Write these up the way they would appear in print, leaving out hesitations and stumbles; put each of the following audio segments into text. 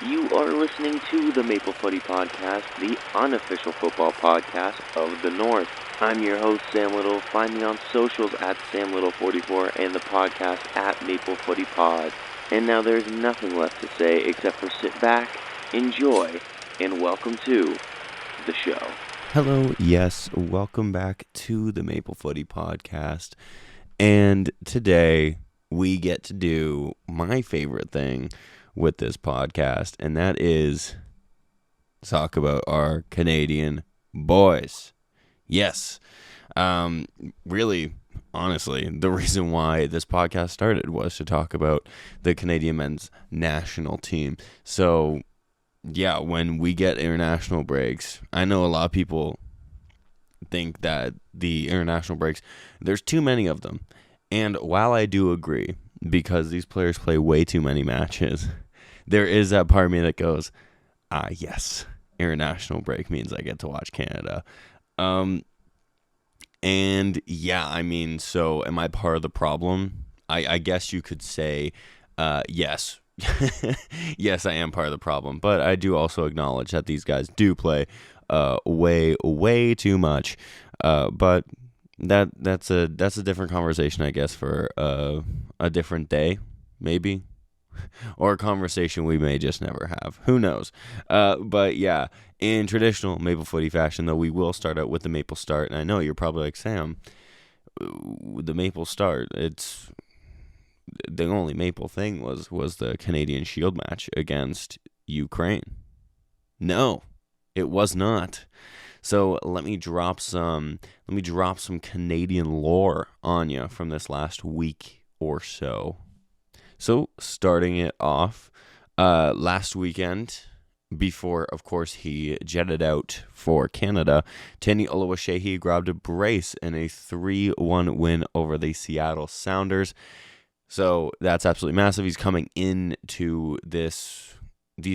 You are listening to the Maple Footy Podcast, the unofficial football podcast of the North. I'm your host, Sam Little. Find me on socials at SamLittle44 and the podcast at Maple Footy Pod. And now there's nothing left to say except for sit back, enjoy, and welcome to the show. Hello, yes, welcome back to the Maple Footy Podcast. And today we get to do my favorite thing with this podcast, and that is talk about our Canadian boys. Yes, really, honestly, the reason why this podcast started was to talk about the Canadian men's national team. So, yeah, when we get international breaks, I know a lot of people think that the international breaks, there's too many of them. And while I do agree, because these players play way too many matches, there is that part of me that goes, yes, international break means I get to watch Canada. And yeah, I mean, so am I part of the problem? I guess you could say, yes. Yes, I am part of the problem. But I do also acknowledge that these guys do play way too much. But that's a different conversation, I guess, for a different day, maybe, or a conversation we may just never have. Who knows? But yeah, in traditional Maple Footy fashion, though, we will start out with the Maple Start. And I know you're probably like, Sam, the Maple Start, it's the only Maple thing was the Canadian Shield match against Ukraine. No, it was not. So let me drop some Canadian lore on you from this last week or so. So starting it off, last weekend, before of course he jetted out for Canada, Tani Oluwaseyi grabbed a brace in a 3-1 win over the Seattle Sounders. So that's absolutely massive. He's coming into these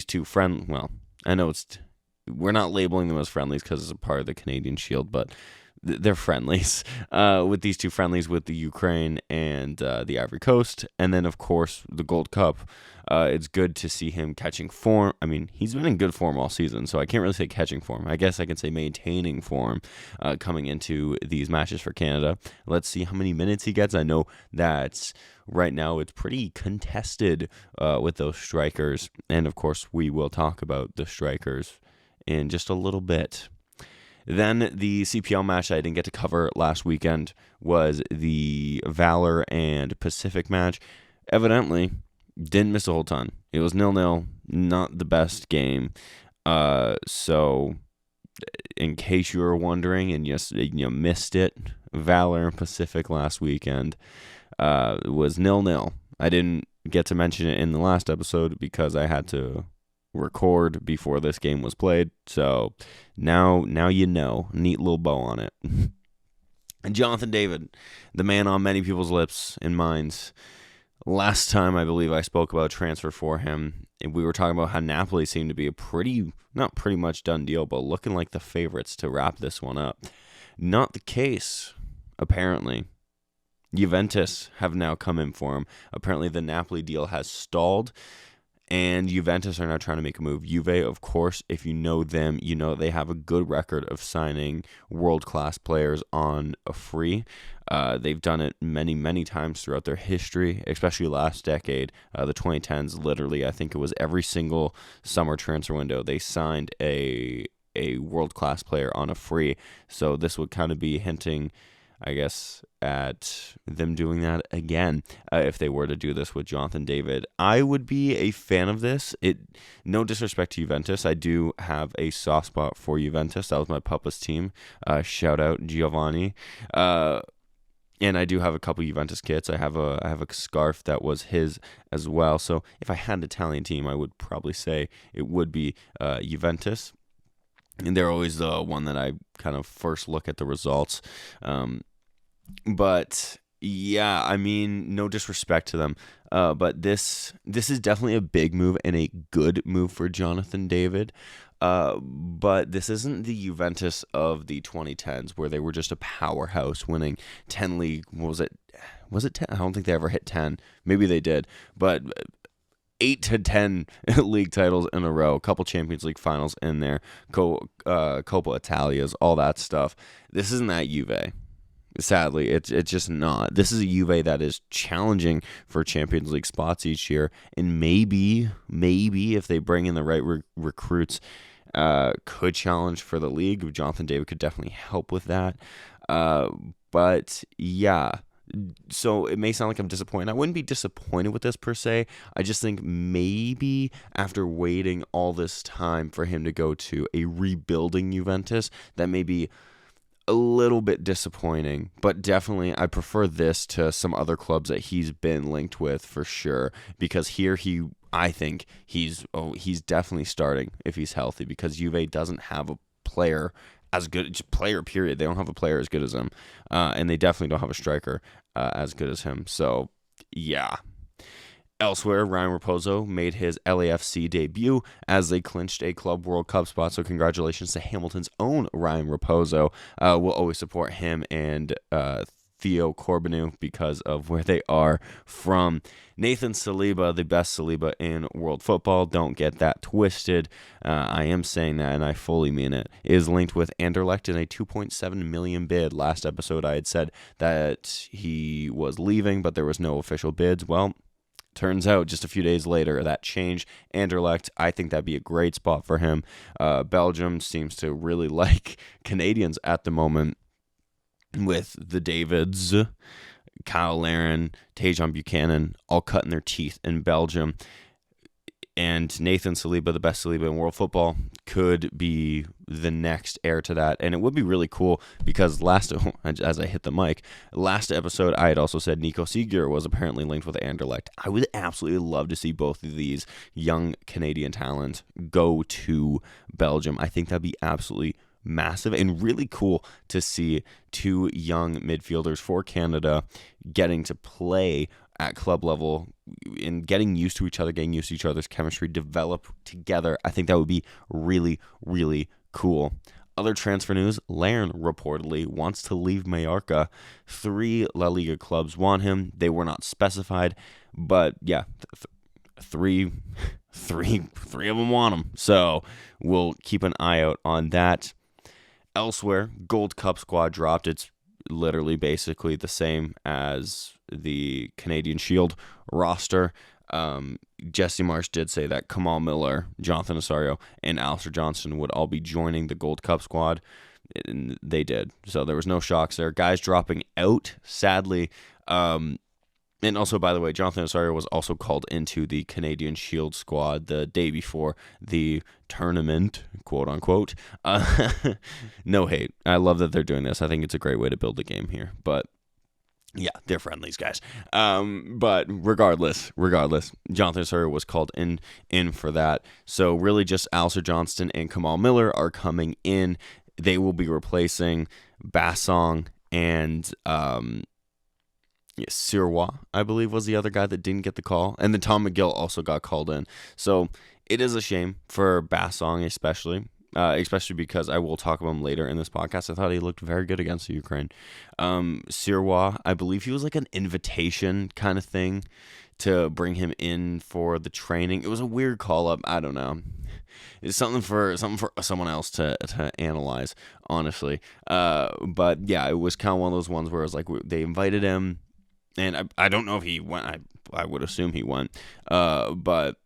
two I know we're not labeling them as friendlies because it's a part of the Canadian Shield, but they're friendlies with these two friendlies with the Ukraine and the Ivory Coast. And then, of course, the Gold Cup. It's good to see him catching form. I mean, he's been in good form all season, so I can't really say catching form. I guess I can say maintaining form coming into these matches for Canada. Let's see how many minutes he gets. I know that right now it's pretty contested with those strikers. And, of course, we will talk about the strikers in just a little bit. Then the CPL match I didn't get to cover last weekend was the Valor and Pacific match. Evidently, didn't miss a whole ton. It was 0-0, not the best game. So, in case you were wondering and you missed it, Valor and Pacific last weekend was 0-0. I didn't get to mention it in the last episode because I had to record before this game was played, so now you know. Neat little bow on it. And Jonathan David, the man on many people's lips and minds. Last time I believe I spoke about a transfer for him, and we were talking about how Napoli seemed to be a not pretty much done deal, but looking like the favorites to wrap this one up. Not the case, apparently. Juventus have now come in for him. Apparently the Napoli deal has stalled, and Juventus are now trying to make a move. Juve, of course, if you know them, you know they have a good record of signing world-class players on a free. They've done it many times throughout their history, especially last decade. The 2010s, literally, I think it was every single summer transfer window, they signed a world-class player on a free. So this would kind of be hinting, I guess, at them doing that again if they were to do this with Jonathan David. I would be a fan of this. No disrespect to Juventus. I do have a soft spot for Juventus. That was my Papa's team. Shout out Giovanni. And I do have a couple Juventus kits. I have a scarf that was his as well. So if I had an Italian team, I would probably say it would be Juventus. And they're always the one that I kind of first look at the results. But yeah, I mean, no disrespect to them. But this is definitely a big move and a good move for Jonathan David. But this isn't the Juventus of the 2010s where they were just a powerhouse winning 10 league. What was it? Was it 10? I don't think they ever hit 10. Maybe they did. But 8 to 10 league titles in a row, a couple Champions League finals in there, Coppa Italias, all that stuff. This isn't that Juve. Sadly, it's just not. This is a Juve that is challenging for Champions League spots each year, and maybe if they bring in the right recruits, could challenge for the league. Jonathan David could definitely help with that. But yeah, so it may sound like I'm disappointed. I wouldn't be disappointed with this per se. I just think maybe after waiting all this time for him to go to a rebuilding Juventus, that may be a little bit disappointing, but definitely I prefer this to some other clubs that he's been linked with for sure, because here I think he's definitely starting if he's healthy, because Juve doesn't have a player as good, player period. They don't have a player as good as him, and they definitely don't have a striker as good as him. So yeah. Elsewhere, Ryan Raposo made his LAFC debut as they clinched a Club World Cup spot, so congratulations to Hamilton's own Ryan Raposo. We'll always support him and Theo Corbeanu because of where they are from. Nathan Saliba, the best Saliba in world football, don't get that twisted. I am saying that, and I fully mean it, is linked with Anderlecht in a 2.7 million bid. Last episode I had said that he was leaving, but there was no official bids. Well, turns out just a few days later that changed. Anderlecht, I think that'd be a great spot for him. Belgium seems to really like Canadians at the moment, with the Davids, Kyle Larin, Tajon Buchanan, all cutting their teeth in Belgium. And Nathan Saliba, the best Saliba in world football, could be the next heir to that. And it would be really cool because as I hit the mic, last episode I had also said Nico Seeger was apparently linked with Anderlecht. I would absolutely love to see both of these young Canadian talents go to Belgium. I think that'd be absolutely massive and really cool to see two young midfielders for Canada getting to play at club level and getting used to each other, getting used to each other's chemistry, develop together. I think that would be really, really cool. Other transfer news, Larin reportedly wants to leave Mallorca. 3 La Liga clubs want him. They were not specified, but yeah, three of them want him. So we'll keep an eye out on that. Elsewhere, Gold Cup squad dropped. It's literally basically the same as the Canadian Shield roster. Jesse Marsh did say that Kamal Miller, Jonathan Osorio, and Alistair Johnston would all be joining the Gold Cup squad, and they did. So there was no shocks there. Guys dropping out, sadly. And also, by the way, Jonathan Osorio was also called into the Canadian Shield squad the day before the tournament, quote unquote. No hate. I love that they're doing this. I think it's a great way to build the game here. But yeah, they're friendlies, guys. But regardless, Jonathan Osorio was called in for that. So really just Alistair Johnston and Kamal Miller are coming in. They will be replacing Bassong and Sirois, I believe, was the other guy that didn't get the call. And then Tom McGill also got called in. So it is a shame for Bassong especially because I will talk about him later in this podcast. I thought he looked very good against the Ukraine. Sirois, I believe he was like an invitation kind of thing to bring him in for the training. It was a weird call-up. I don't know. It's something for someone else to analyze, honestly. But yeah, it was kind of one of those ones where it was like they invited him, and I don't know if he went. I would assume he went. But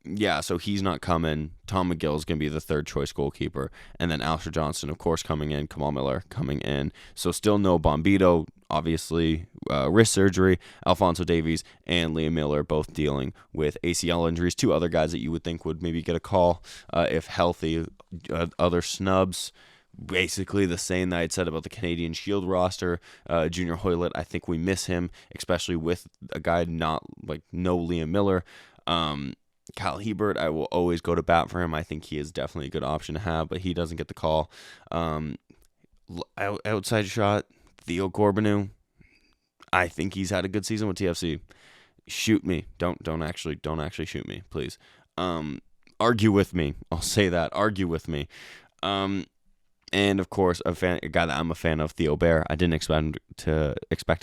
yeah, so he's not coming. Tom McGill is going to be the third choice goalkeeper. And then Alistair Johnston, of course, coming in. Kamal Miller coming in. So still no Bombito, obviously, wrist surgery. Alphonso Davies and Liam Miller both dealing with ACL injuries. 2 other guys that you would think would maybe get a call if healthy. Other snubs. Basically the same that I'd said about the Canadian Shield roster. Junior Hoylett, I think we miss him, especially with a guy no Liam Miller. Kyle Hebert, I will always go to bat for him. I think he is definitely a good option to have, but he doesn't get the call. Outside shot, Theo Corbeanu. I think he's had a good season with TFC. Shoot me. Don't actually shoot me, please. Argue with me. I'll say that. Argue with me. And of course, a guy that I'm a fan of, Theo Bair. I didn't expect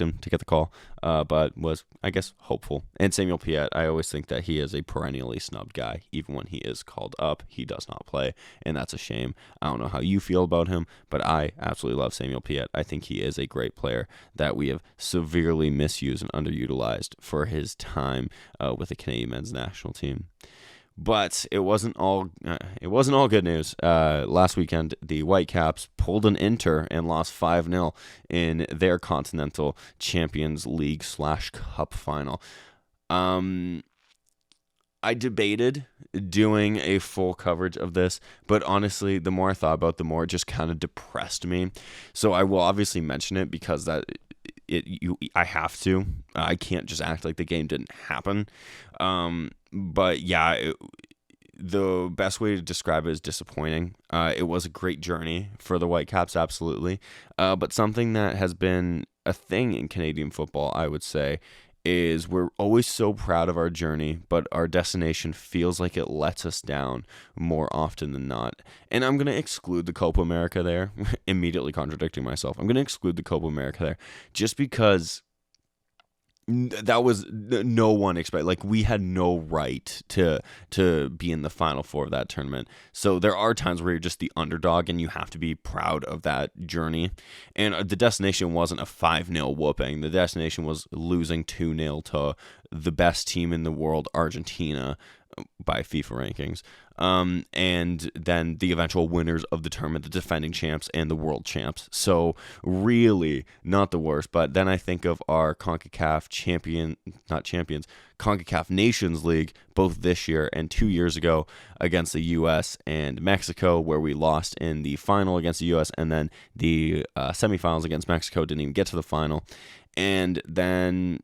him to get the call, but was, I guess, hopeful. And Samuel Piette, I always think that he is a perennially snubbed guy. Even when he is called up, he does not play, and that's a shame. I don't know how you feel about him, but I absolutely love Samuel Piette. I think he is a great player that we have severely misused and underutilized for his time with the Canadian men's national team. But it wasn't all good news. Last weekend, the Whitecaps pulled an Inter and lost 5-0 in their Continental Champions League / Cup final. I debated doing a full coverage of this, but honestly, the more I thought about it, the more it just kind of depressed me. So I will obviously mention it because I have to. I can't just act like the game didn't happen. But yeah, the best way to describe it is disappointing. It was a great journey for the Whitecaps, absolutely. But something that has been a thing in Canadian football, I would say, is we're always so proud of our journey, but our destination feels like it lets us down more often than not. And I'm going to exclude the Copa America there, immediately contradicting myself. I'm going to exclude the Copa America there just because that was no one expect. Like, we had no right to be in the Final Four of that tournament. So there are times where you're just the underdog and you have to be proud of that journey. And the destination wasn't a 5-0 whooping. The destination was losing 2-0 to the best team in the world, Argentina, by FIFA rankings. And then the eventual winners of the tournament, the defending champs and the world champs. So really not the worst. But then I think of our CONCACAF CONCACAF Nations League, both this year and 2 years ago against the U.S. and Mexico, where we lost in the final against the U.S. and then the semifinals against Mexico, didn't even get to the final. And then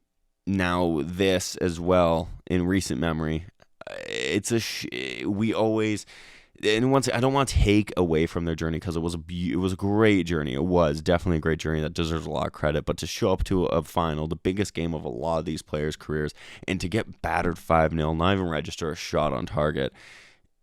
now this as well in recent memory. It's we always, and once I don't want to take away from their journey because it was a great journey. It was definitely a great journey that deserves a lot of credit. But to show up to a final, the biggest game of a lot of these players' careers, and to get battered 5-0, not even register a shot on target,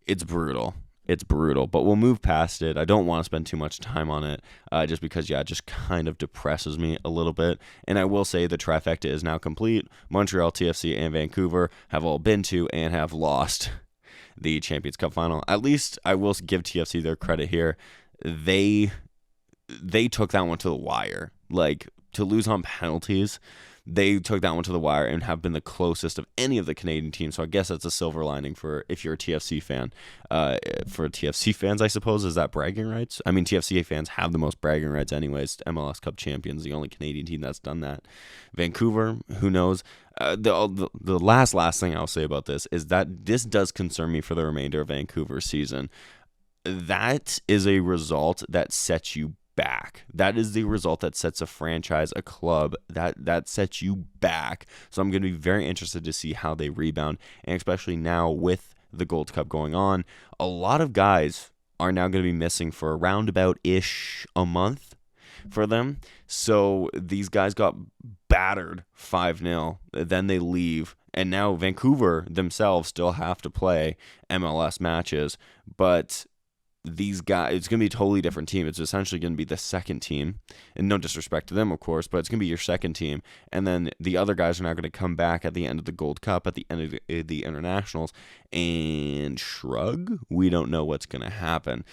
it's brutal. It's brutal, but we'll move past it. I don't want to spend too much time on it just because, it just kind of depresses me a little bit. And I will say the trifecta is now complete. Montreal, TFC, and Vancouver have all been to and have lost the Champions Cup final. At least I will give TFC their credit here. They took that one to the wire. Like, to lose on penalties, they took that one to the wire and have been the closest of any of the Canadian teams. So I guess that's a silver lining for if you're a TFC fan. For TFC fans, I suppose, is that bragging rights? I mean, TFC fans have the most bragging rights anyways. MLS Cup champions, the only Canadian team that's done that. Vancouver, who knows? The last thing I'll say about this is that this does concern me for the remainder of Vancouver's season. That is a result that sets you back. That is the result that sets a franchise, a club, that sets you back. So I'm going to be very interested to see how they rebound, and especially now with the Gold Cup going on, a lot of guys are now going to be missing for around about-ish a month for them. So these guys got battered 5-0, then they leave, and now Vancouver themselves still have to play MLS matches, but these guys, it's going to be a totally different team. It's essentially going to be the second team, and no disrespect to them, of course, but it's going to be your second team. And then the other guys are now going to come back at the end of the Gold Cup, at the end of the internationals, and shrug. We don't know what's going to happen.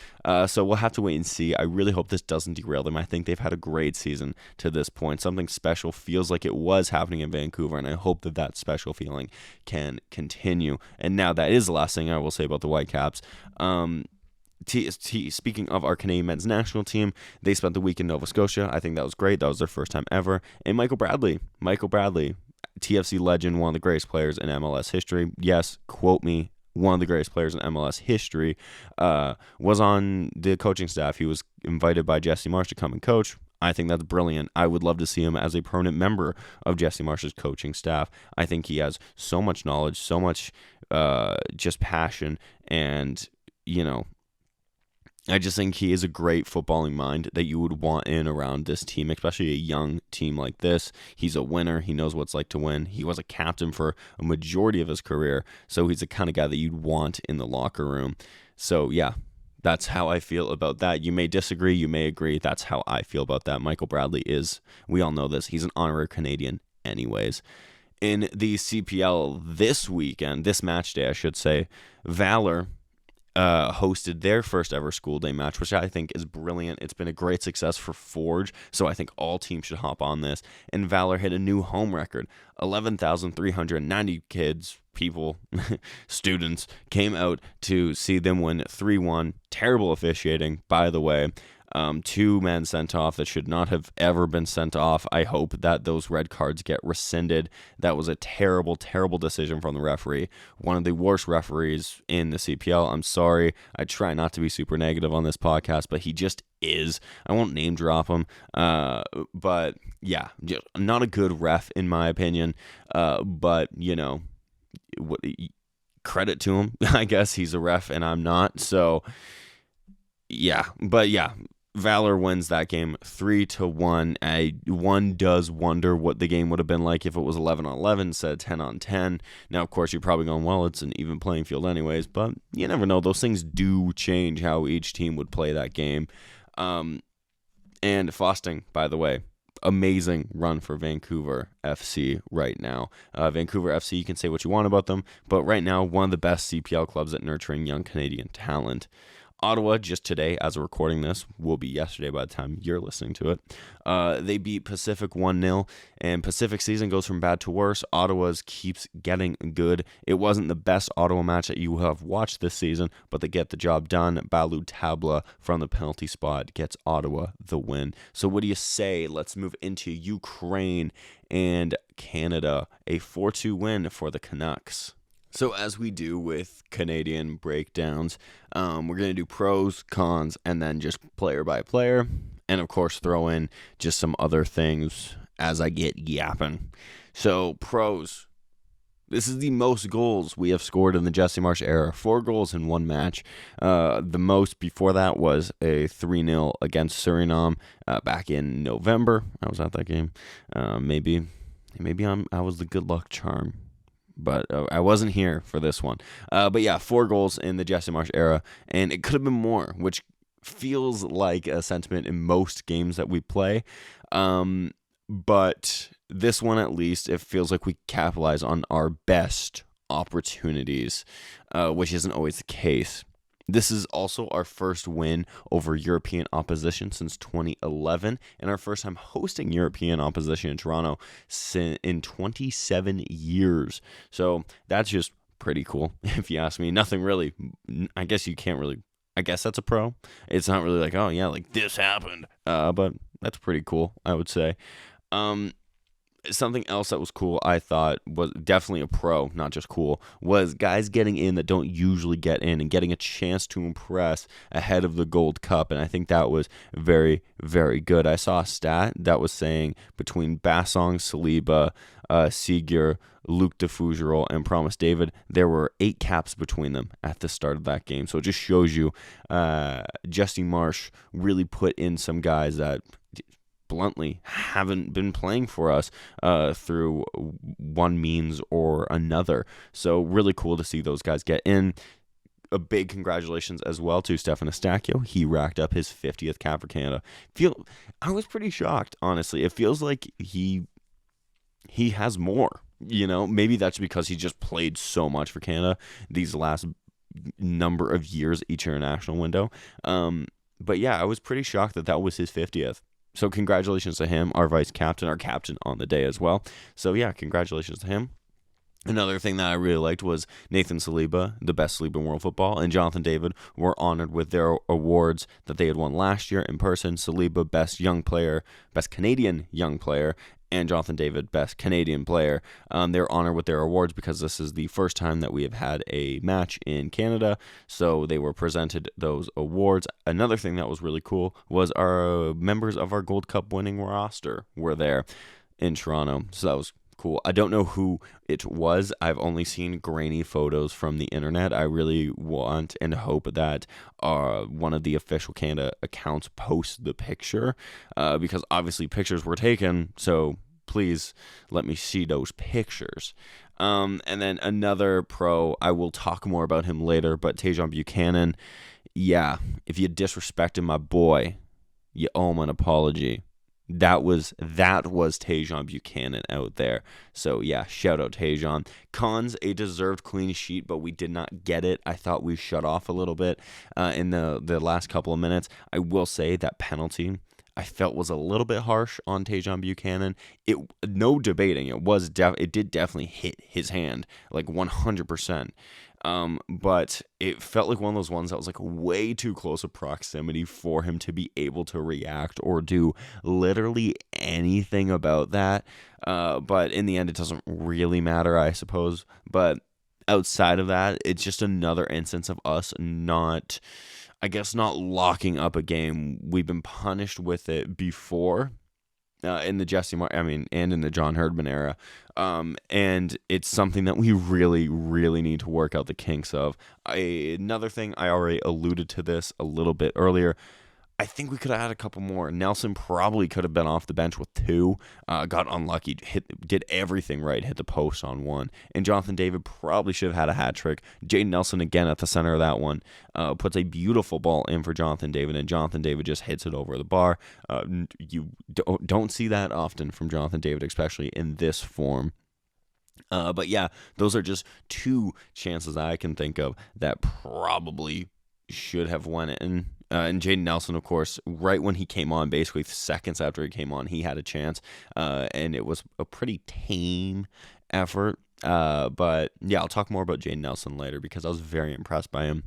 So we'll have to wait and see. I really hope this doesn't derail them. I think they've had a great season to this point. Something special feels like it was happening in Vancouver, and I hope that special feeling can continue. And now that is the last thing I will say about the Whitecaps. Speaking of our Canadian men's national team, they spent the week in Nova Scotia. I think that was great. That was their first time ever. And Michael Bradley, TFC legend, one of the greatest players in MLS history. Yes, quote me, one of the greatest players in MLS history, was on the coaching staff. He was invited by Jesse Marsch to come and coach. I think that's brilliant. I would love to see him as a permanent member of Jesse Marsch's coaching staff. I think he has so much knowledge, so much just passion, and, I just think he is a great footballing mind that you would want in around this team, especially a young team like this. He's a winner. He knows what it's like to win. He was a captain for a majority of his career, so he's the kind of guy that you'd want in the locker room. So, yeah, That's how I feel about that. You may disagree, you may agree. That's how I feel about that. Michael Bradley is, we all know this, he's an honorary Canadian anyways. In the CPL this match day, I should say, Valor hosted their first ever school day match, which I think is brilliant. It's been a great success for Forge, so I think all teams should hop on this. And Valor hit a new home record. 11,390 people, students, came out to see them win 3-1. Terrible officiating, by the way. 2 men sent off that should not have ever been sent off. I hope that those red cards get rescinded. That was a terrible, terrible decision from the referee. One of the worst referees in the CPL. I'm sorry. I try not to be super negative on this podcast, but he just is. I won't name drop him. But yeah, just not a good ref in my opinion. But you know, credit to him. I guess he's a ref and I'm not. So yeah, but yeah. Valor wins that game 3-1. One does wonder what the game would have been like if it was 11-on-11 instead of 10-on-10. Now, of course, you're probably going, well, it's an even playing field anyways, but you never know. Those things do change how each team would play that game. And Fosting, by the way, amazing run for Vancouver FC right now. Vancouver FC, you can say what you want about them, but right now, one of the best CPL clubs at nurturing young Canadian talent. Ottawa, just today, as we're recording this, will be yesterday by the time you're listening to it. They beat Pacific 1-0, and Pacific season goes from bad to worse. Ottawa's keeps getting good. It wasn't the best Ottawa match that you have watched this season, but they get the job done. Balu Tabla from the penalty spot gets Ottawa the win. So what do you say? Let's move into Ukraine and Canada. A 4-2 win for the Canucks. So as we do with Canadian breakdowns, we're going to do pros, cons, and then just player by player. And of course, throw in just some other things as I get yapping. So pros. This is the most goals we have scored in the Jesse Marsch era. 4 goals in one match. The most before that was a 3-0 against Suriname back in November. I was at that game. Maybe I was the good luck charm. But I wasn't here for this one. But yeah, 4 goals in the Jesse Marsch era, and it could have been more, which feels like a sentiment in most games that we play. But this one, at least, it feels like we capitalize on our best opportunities, which isn't always the case. This is also our first win over European opposition since 2011, and our first time hosting European opposition in Toronto in 27 years. So that's just pretty cool, if you ask me. Nothing really, I guess that's a pro. It's not really like, oh yeah, like this happened. But that's pretty cool, I would say. Something else that was cool, I thought, was definitely a pro, not just cool, was guys getting in that don't usually get in and getting a chance to impress ahead of the Gold Cup, and I think that was very, very good. I saw a stat that was saying between Bassong, Saliba, Segur, Luc de Fougerolles, and Promise David, there were 8 caps between them at the start of that game. So it just shows you Jesse Marsch really put in some guys that bluntly haven't been playing for us through one means or another. So really cool to see those guys get in. A big congratulations as well to Stefan Eustáquio. He racked up his 50th cap for Canada. I was pretty shocked, honestly. It feels like he has more. You know, maybe that's because he just played so much for Canada these last number of years each international window. But yeah, I was pretty shocked that was his 50th. So congratulations to him, our vice captain, our captain on the day as well. So yeah, congratulations to him. Another thing that I really liked was Nathan Saliba, the best Saliba in world football, and Jonathan David were honored with their awards that they had won last year in person. Saliba, best Canadian young player, and Jonathan David, best Canadian player. They're honored with their awards because this is the first time that we have had a match in Canada, so they were presented those awards. Another thing that was really cool was our members of our Gold Cup winning roster were there in Toronto, so that was cool. I don't know who it was. I've only seen grainy photos from the internet. I really want and hope that one of the official Canada accounts posts the picture because obviously pictures were taken, so please let me see those pictures. And then another pro, I will talk more about him later, but Tajon Buchanan, yeah, if you disrespected my boy, you owe him an apology. That was Tajon Buchanan out there. So yeah, shout out Tajon. Cons, a deserved clean sheet, but we did not get it. I thought we shut off a little bit in the last couple of minutes. I will say that penalty I felt was a little bit harsh on Tajon Buchanan. It no debating. It did definitely hit his hand like 100%. But it felt like one of those ones that was like way too close of proximity for him to be able to react or do literally anything about that. But in the end, it doesn't really matter, I suppose. But outside of that, it's just another instance of us not, I guess, not locking up a game. We've been punished with it before. In the and in the John Herdman era. And it's something that we really, really need to work out the kinks of. Another thing, I already alluded to this a little bit earlier. I think we could have had a couple more. Nelson probably could have been off the bench with 2. Got unlucky, did everything right, hit the post on 1. And Jonathan David probably should have had a hat trick. Jaden Nelson again at the center of that one puts a beautiful ball in for Jonathan David, and Jonathan David just hits it over the bar. You don't see that often from Jonathan David, especially in this form. But yeah, those are just 2 chances I can think of that probably should have won it. And Jaden Nelson, of course, right when he came on, basically seconds after he came on, he had a chance. And it was a pretty tame effort. But yeah, I'll talk more about Jaden Nelson later because I was very impressed by him.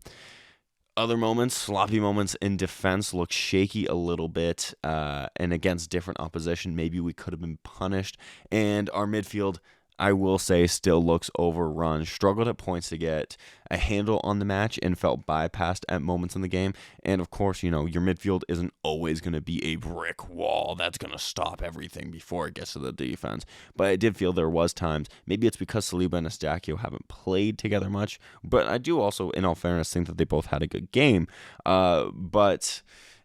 Other moments, sloppy moments in defense, look shaky a little bit. And against different opposition, maybe we could have been punished. And our midfield, I will say, still looks overrun. Struggled at points to get a handle on the match and felt bypassed at moments in the game. And of course, your midfield isn't always going to be a brick wall that's going to stop everything before it gets to the defense. But I did feel there was times, maybe it's because Saliba and Eustáquio haven't played together much, but I do also, in all fairness, think that they both had a good game. But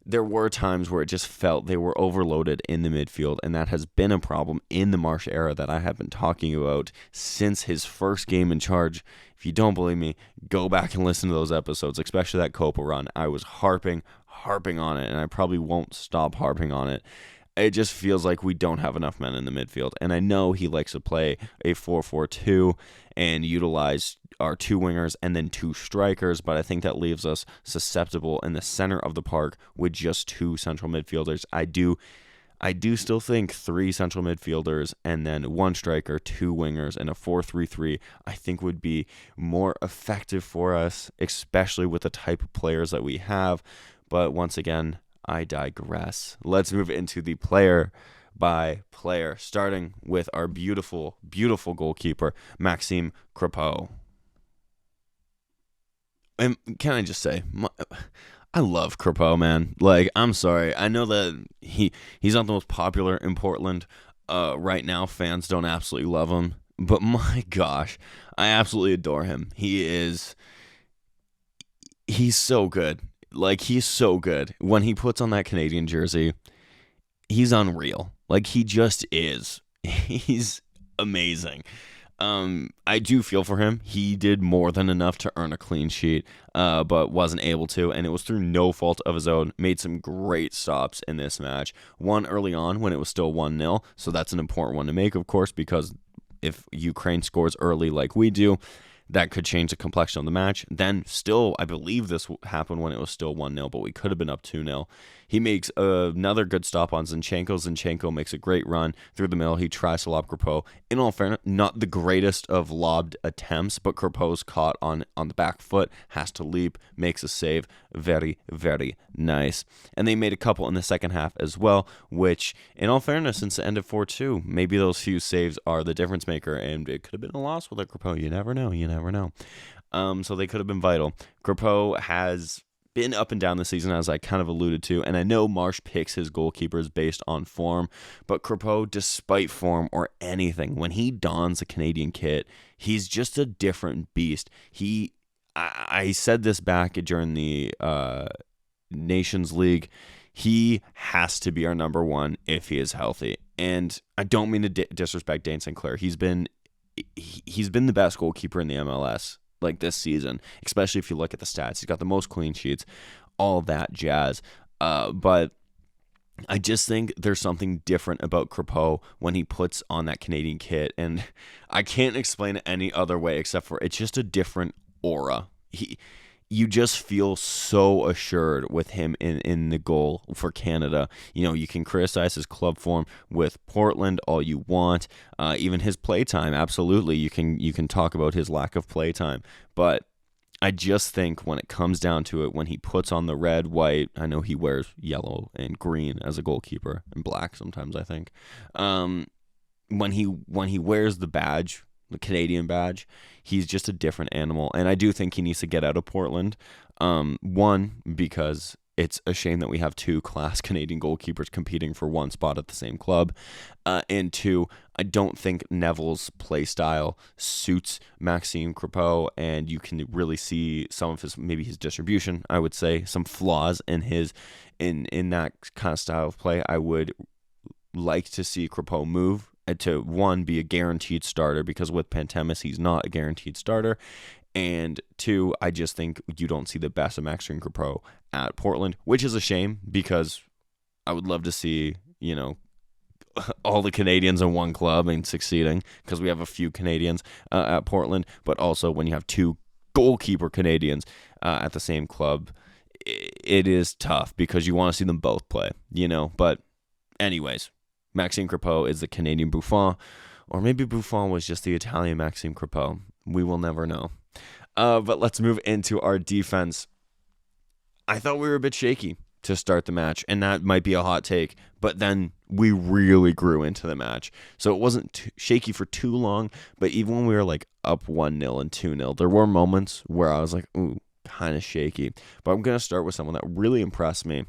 there were times where it just felt they were overloaded in the midfield, and that has been a problem in the Marsh era that I have been talking about since his first game in charge. If you don't believe me, go back and listen to those episodes, especially that Copa run. I was harping on it, and I probably won't stop harping on it. It just feels like we don't have enough men in the midfield. And I know he likes to play a 4-4-2 and utilize our 2 wingers and then 2 strikers, but I think that leaves us susceptible in the center of the park with just 2 central midfielders. I do still think 3 central midfielders and then 1 striker, 2 wingers, and a 4-3-3 I think would be more effective for us, especially with the type of players that we have. But once again, I digress. Let's move into the player by player, starting with our beautiful, beautiful goalkeeper, Maxime Crepeau. And can I just say, I love Crepeau, man. Like, I'm sorry. I know that he's not the most popular in Portland right now. Fans don't absolutely love him. But my gosh, I absolutely adore him. He's so good. Like, he's so good. When he puts on that Canadian jersey, he's unreal. Like, he just is. He's amazing. I do feel for him. He did more than enough to earn a clean sheet, but wasn't able to, and it was through no fault of his own. Made some great stops in this match. One early on when it was still 1-0, so that's an important one to make, of course, because if Ukraine scores early like we do, that could change the complexion of the match. Then still, I believe this happened when it was still 1-0, but we could have been up 2-0. He makes another good stop on Zinchenko. Zinchenko makes a great run through the middle. He tries to lob Crepeau. In all fairness, not the greatest of lobbed attempts, but Crepeau's caught on the back foot, has to leap, makes a save. Very, very nice. And they made a couple in the second half as well, which, in all fairness, since it ended 4-2, maybe those few saves are the difference maker, and it could have been a loss with a Crepeau. You never know. So they could have been vital. Crepeau has been up and down this season, as I kind of alluded to, and I know Marsh picks his goalkeepers based on form, but Crepeau, despite form or anything, when he dons a Canadian kit, he's just a different beast. I said this back during the Nations League, he has to be our number 1 if he is healthy, and I don't mean to disrespect Dane Sinclair. He's been the best goalkeeper in the MLS like this season, especially if you look at the stats. He's got the most clean sheets, all that jazz. But I just think there's something different about Crepeau when he puts on that Canadian kit, and I can't explain it any other way except for it's just a different aura. You just feel so assured with him in the goal for Canada. You can criticize his club form with Portland all you want, even his playtime. Absolutely, you can talk about his lack of playtime, but I just think when it comes down to it, when he puts on the red, white, I know he wears yellow and green as a goalkeeper, and black sometimes, I think. When he wears the badge, the Canadian badge, he's just a different animal. And I do think he needs to get out of Portland. One, because it's a shame that we have two class Canadian goalkeepers competing for one spot at the same club. And two, I don't think Neville's play style suits Maxime Crepeau, and you can really see some of his distribution, I would say, some flaws in in that kind of style of play. I would like to see Crepeau move to, one, be a guaranteed starter, because with Pantemis, he's not a guaranteed starter. And two, I just think you don't see the best of Maxime Crepeau at Portland, which is a shame, because I would love to see, all the Canadians in one club and succeeding, because we have a few Canadians at Portland, but also when you have two goalkeeper Canadians at the same club, it is tough because you want to see them both play, But anyways, Maxime Crepeau is the Canadian Buffon, or maybe Buffon was just the Italian Maxime Crepeau. We will never know. But let's move into our defense. I thought we were a bit shaky to start the match, and that might be a hot take, but then we really grew into the match. So it wasn't shaky for too long, but even when we were like up 1-0 and 2-0, there were moments where I was like, ooh, kind of shaky. But I'm going to start with someone that really impressed me,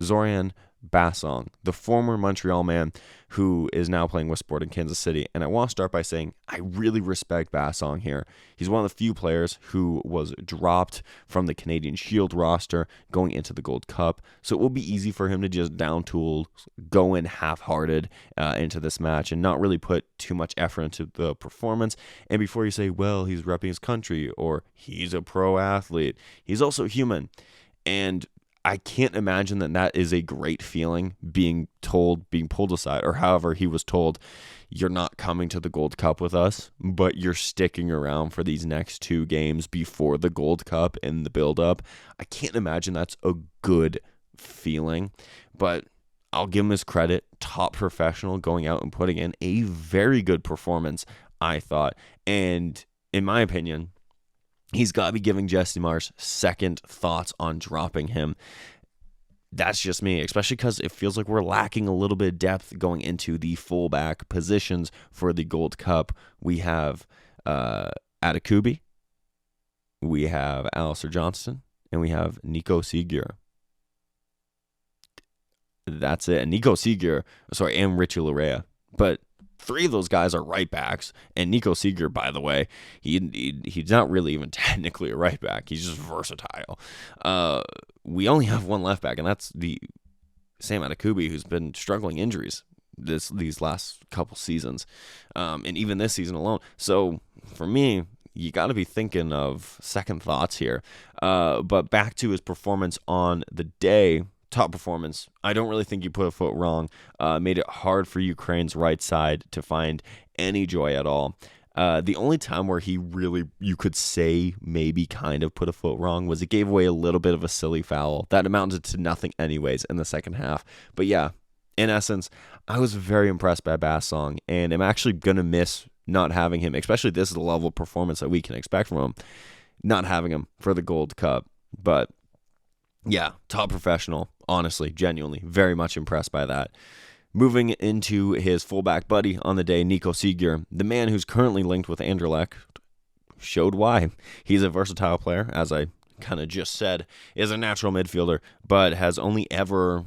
Zorian Bassong, the former Montreal man who is now playing with Sporting Kansas City. And I want to start by saying I really respect Bassong here. He's one of the few players who was dropped from the Canadian Shield roster going into the Gold Cup. So it will be easy for him to just down tool, go in half-hearted into this match and not really put too much effort into the performance. And before you say, well, he's repping his country or he's a pro athlete, he's also human. And I can't imagine that is a great feeling, being pulled aside, or however he was told, you're not coming to the Gold Cup with us, but you're sticking around for these next two games before the Gold Cup and the build-up. I can't imagine that's a good feeling, but I'll give him his credit. Top professional, going out and putting in a very good performance, I thought. And in my opinion, he's got to be giving Jesse Marsch second thoughts on dropping him. That's just me, especially because it feels like we're lacking a little bit of depth going into the fullback positions for the Gold Cup. We have Atakubi, we have Alistair Johnston, and we have Nico Seeger. That's it. And and Richie Larea. But three of those guys are right backs, and Nico Seeger, by the way, he's not really even technically a right back. He's just versatile. We only have one left back, and that's the Sam Atakubi, who's been struggling injuries these last couple seasons, and even this season alone. So for me, you got to be thinking of second thoughts here. But back to his performance on the day. Top performance. I don't really think you put a foot wrong. Made it hard for Ukraine's right side to find any joy at all. The only time where he really, you could say, maybe kind of put a foot wrong was it gave away a little bit of a silly foul that amounted to nothing anyways in the second half. But yeah, in essence, I was very impressed by Bassong, and I'm actually going to miss not having him, especially this is the level of performance that we can expect from him, not having him for the Gold Cup. But yeah, top professional, honestly, genuinely, very much impressed by that. Moving into his fullback buddy on the day, Nico Seeger, the man who's currently linked with Anderlecht, showed why. He's a versatile player, as I kind of just said, is a natural midfielder, but has only ever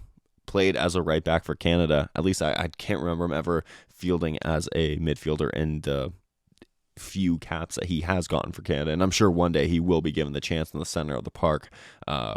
played as a right back for Canada. At least I can't remember him ever fielding as a midfielder in the few caps that he has gotten for Canada, and I'm sure one day he will be given the chance in the center of the park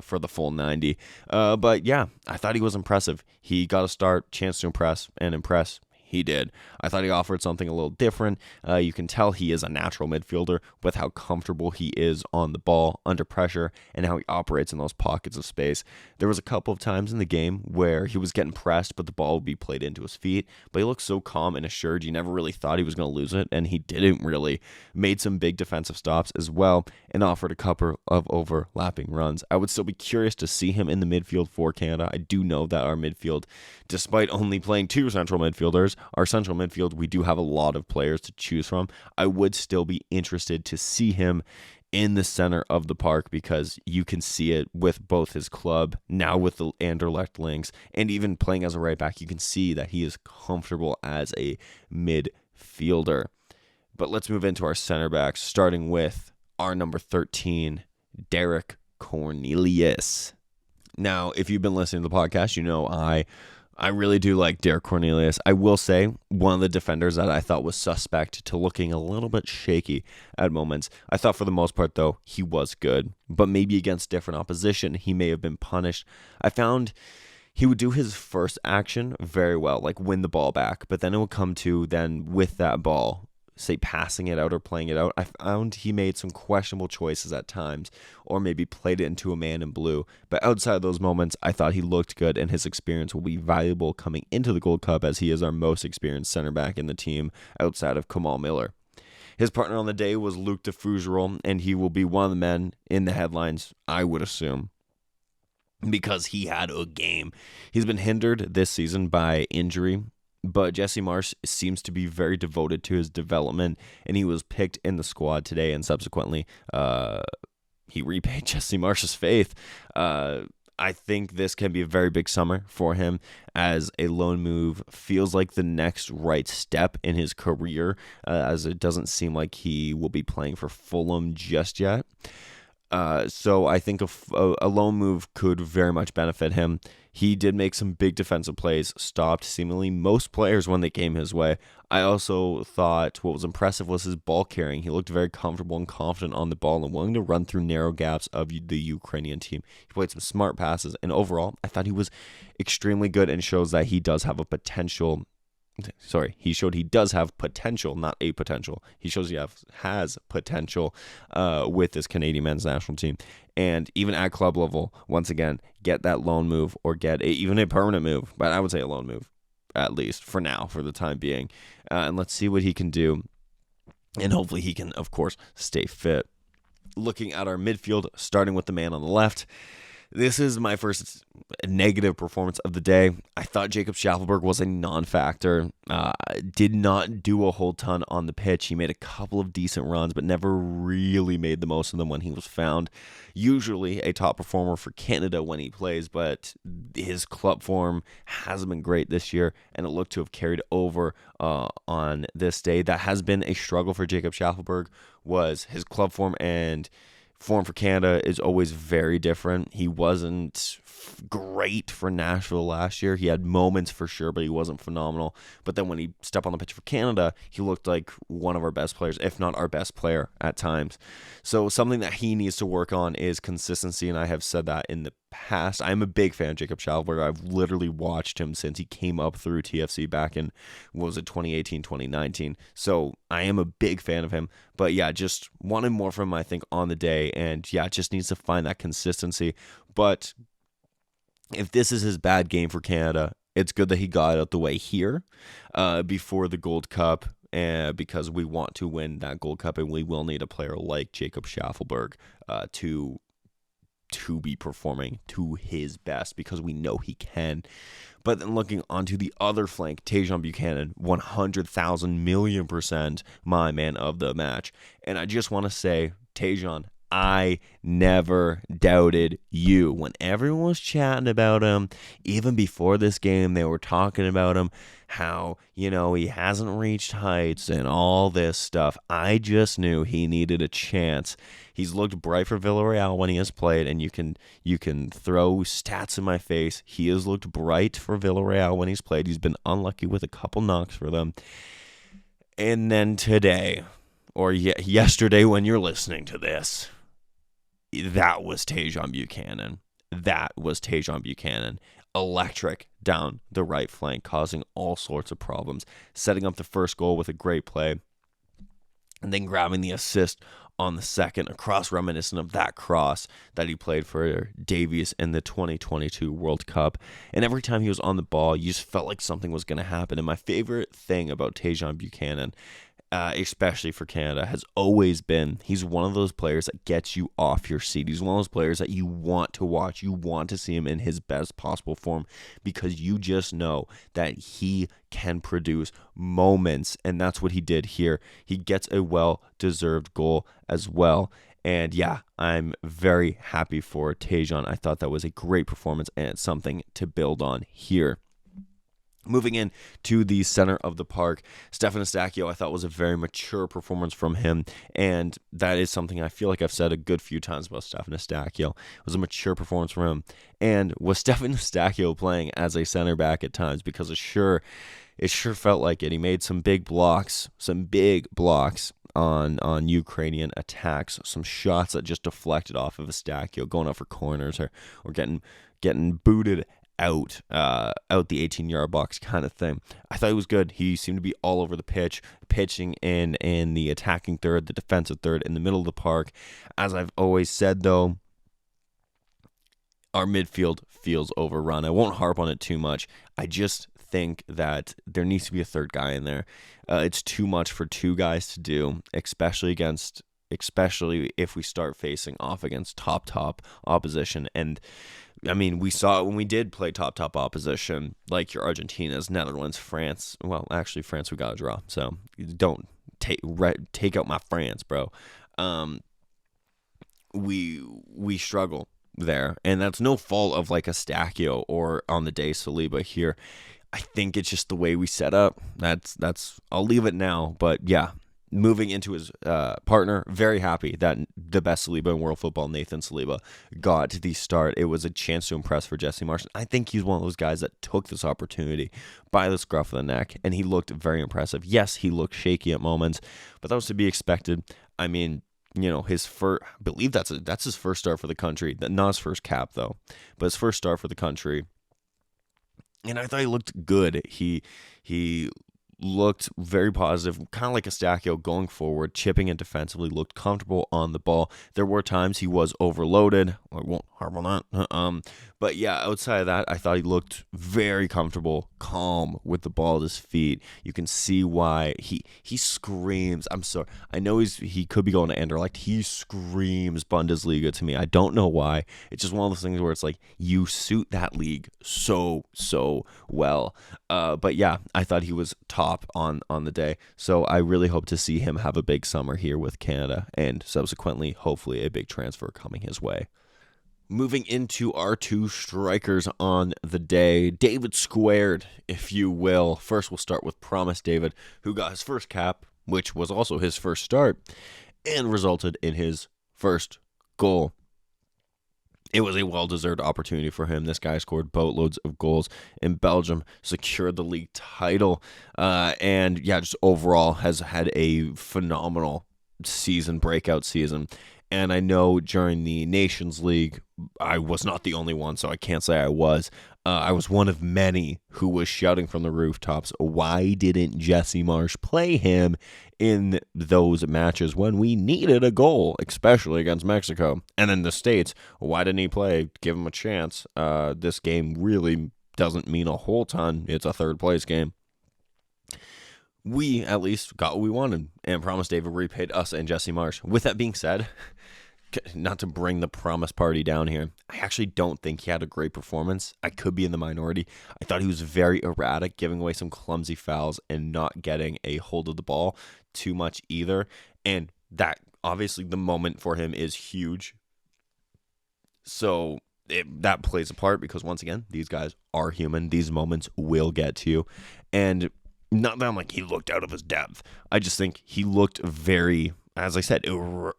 for the full 90. But yeah, I thought he was impressive. He got a start, chance to impress. he did. I thought he offered something a little different. You can tell he is a natural midfielder with how comfortable he is on the ball, under pressure, and how he operates in those pockets of space. There was a couple of times in the game where he was getting pressed, but the ball would be played into his feet. But he looked so calm and assured, you never really thought he was going to lose it, and he didn't really. Made some big defensive stops as well, and offered a couple of overlapping runs. I would still be curious to see him in the midfield for Canada. I do know that our midfield, despite only playing 2 central midfielders, our central midfield, we do have a lot of players to choose from. I would still be interested to see him in the center of the park because you can see it with both his club, now with the Anderlecht Lynx, and even playing as a right back. You can see that he is comfortable as a midfielder. But let's move into our center backs, starting with our number 13, Derek Cornelius. Now, if you've been listening to the podcast, you know I really do like Derek Cornelius. I will say one of the defenders that I thought was suspect to looking a little bit shaky at moments. I thought for the most part, though, he was good. But maybe against different opposition, he may have been punished. I found he would do his first action very well, like win the ball back. But then it would come to then with that ball, say passing it out or playing it out. I found he made some questionable choices at times, or maybe played it into a man in blue. But outside of those moments, I thought he looked good, and his experience will be valuable coming into the Gold Cup, as he is our most experienced center back in the team outside of Kamal Miller. His partner on the day was Luc de Fougerolles, and he will be one of the men in the headlines, I would assume, because he had a game. He's been hindered this season by injury, but Jesse Marsch seems to be very devoted to his development, and he was picked in the squad today, and subsequently he repaid Jesse Marsch's faith. I think this can be a very big summer for him, as a loan move feels like the next right step in his career, as it doesn't seem like he will be playing for Fulham just yet. So I think a loan move could very much benefit him. He did make some big defensive plays, stopped seemingly most players when they came his way. I also thought what was impressive was his ball carrying. He looked very comfortable and confident on the ball and willing to run through narrow gaps of the Ukrainian team. He played some smart passes, and overall, I thought he was extremely good and shows that he does have a potential. He showed he does have potential, not a potential. He shows he has potential with this Canadian men's national team. And even at club level, once again, get that loan move or get even a permanent move. But I would say a loan move, at least for now, for the time being. And let's see what he can do. And hopefully he can, of course, stay fit. Looking at our midfield, starting with the man on the left. This is my first negative performance of the day. I thought Jacob Schaffelberg was a non-factor. Did not do a whole ton on the pitch. He made a couple of decent runs, but never really made the most of them when he was found. Usually a top performer for Canada when he plays, but his club form hasn't been great this year, and it looked to have carried over on this day. That has been a struggle for Jacob Schaffelberg, was his club form, and form for Canada is always very different. He wasn't great for Nashville last year. He had moments for sure, but he wasn't phenomenal. But then when he stepped on the pitch for Canada, he looked like one of our best players, if not our best player at times. So something that he needs to work on is consistency, and I have said that in the past. I'm a big fan of Jacob Schaffelberg. I've literally watched him since he came up through TFC back in, 2018, 2019. So I am a big fan of him. But yeah, just wanted more from him, I think, on the day. And yeah, just needs to find that consistency. But if this is his bad game for Canada, it's good that he got out the way here before the Gold Cup, because we want to win that Gold Cup, and we will need a player like Jacob Schaffelberg to be performing to his best, because we know he can. But then looking onto the other flank, Tajon Buchanan, 100,000,000,000% my man of the match. And I just want to say, Tajon, I never doubted you. When everyone was chatting about him, even before this game, they were talking about him, how, he hasn't reached heights and all this stuff. I just knew he needed a chance. He's looked bright for Villarreal when he has played, and you can throw stats in my face. He has looked bright for Villarreal when he's played. He's been unlucky with a couple knocks for them. And then today, or yesterday when you're listening to this, that was Tajon Buchanan. electric down the right flank, causing all sorts of problems, setting up the first goal with a great play, and then grabbing the assist on the second, a cross reminiscent of that cross that he played for Davies in the 2022 World Cup. And every time he was on the ball, you just felt like something was going to happen. And my favorite thing about Tajon Buchanan, especially for Canada, has always been he's one of those players that gets you off your seat. He's one of those players that you want to watch. You want to see him in his best possible form because you just know that he can produce moments, and that's what he did here. He gets a well-deserved goal as well. And yeah, I'm very happy for Tajon. I thought that was a great performance, and it's something to build on here. Moving in to the center of the park, Stefan Eustáquio, I thought was a very mature performance from him, and that is something I feel like I've said a good few times about Stefan Eustáquio. It was a mature performance from him, and was Stefan Eustáquio playing as a center back at times, because it sure felt like it. He made some big blocks on Ukrainian attacks, some shots that just deflected off of Eustáquio, going up for corners or getting booted out the 18-yard box kind of thing. I thought he was good. He seemed to be all over the pitch, pitching in the attacking third, the defensive third, in the middle of the park. As I've always said, though, our midfield feels overrun. I won't harp on it too much. I just think that there needs to be a third guy in there. It's too much for two guys to do, especially if we start facing off against top opposition. And I mean, we saw it when we did play top opposition, like your Argentinas, Netherlands, France. Well, actually, France we got a draw, so don't take out my France, bro. We struggle there, and that's no fault of like Eustáquio or on the day Saliba here. I think it's just the way we set up. That's I'll leave it now, but yeah. Moving into his partner, very happy that the best Saliba in world football, Nathan Saliba, got the start. It was a chance to impress for Jesse Marsch. I think he's one of those guys that took this opportunity by the scruff of the neck, and he looked very impressive. Yes, he looked shaky at moments, but that was to be expected. I mean, his first, I believe that's his first start for the country. Not his first cap, though, but his first start for the country. And I thought he looked good. He looked very positive, kind of like Eustáquio going forward, chipping in defensively, looked comfortable on the ball. There were times he was overloaded. I won't harp on that. But yeah, outside of that, I thought he looked very comfortable, calm with the ball at his feet. You can see why he screams. I'm sorry. I know he could be going to Anderlecht. He screams Bundesliga to me. I don't know why. It's just one of those things where it's like you suit that league so well. But yeah, I thought he was top on the day. So I really hope to see him have a big summer here with Canada, and subsequently, hopefully, a big transfer coming his way. Moving into our two strikers on the day, David squared, if you will. First, we'll start with Promise David, who got his first cap, which was also his first start, and resulted in his first goal. It was a well-deserved opportunity for him. This guy scored boatloads of goals in Belgium, secured the league title, and yeah, just overall has had a phenomenal breakout season. And I know during the Nations League, I was not the only one, so I can't say I was. I was one of many who was shouting from the rooftops, why didn't Jesse Marsch play him in those matches when we needed a goal, especially against Mexico? And in the States, why didn't he play? Give him a chance. This game really doesn't mean a whole ton. It's a third-place game. We, at least, got what we wanted, and Promise David repaid us and Jesse Marsch. With that being said, not to bring the Promise party down here, I actually don't think he had a great performance. I could be in the minority. I thought he was very erratic, giving away some clumsy fouls and not getting a hold of the ball too much either. And that, obviously, the moment for him is huge. So that plays a part because, once again, these guys are human. These moments will get to you. And not that I'm like, he looked out of his depth. I just think he looked very, as I said,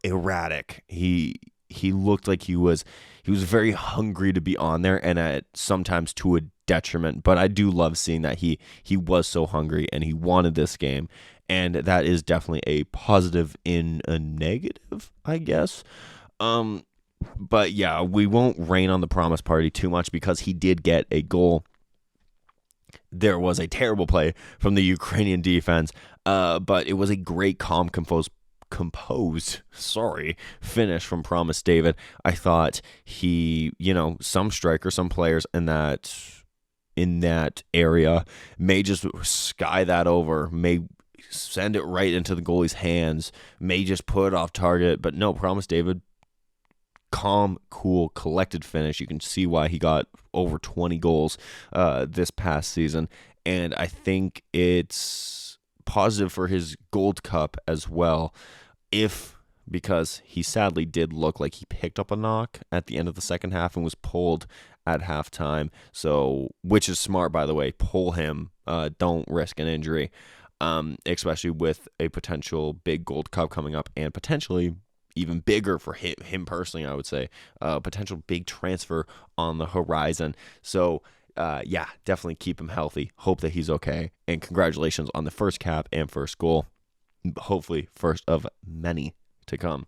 erratic. He looked like he was very hungry to be on there, and sometimes to a detriment. But I do love seeing that he was so hungry and he wanted this game, and that is definitely a positive in a negative, I guess. But yeah, we won't rain on the Promise Party too much because he did get a goal. There was a terrible play from the Ukrainian defense, but it was a great, calm, composed finish from Promise David. I thought he, some strikers, some players in that area may just sky that over, may send it right into the goalie's hands, may just put it off target, but no, Promise David, calm, cool, collected finish. You can see why he got over 20 goals this past season, and I think it's positive for his Gold Cup as well, because he sadly did look like he picked up a knock at the end of the second half and was pulled at halftime. So, which is smart, by the way. Pull him. Don't risk an injury, especially with a potential big Gold Cup coming up and potentially even bigger for him personally, I would say. Potential big transfer on the horizon. So, yeah, definitely keep him healthy. Hope that he's okay. And congratulations on the first cap and first goal. Hopefully, first of many to come.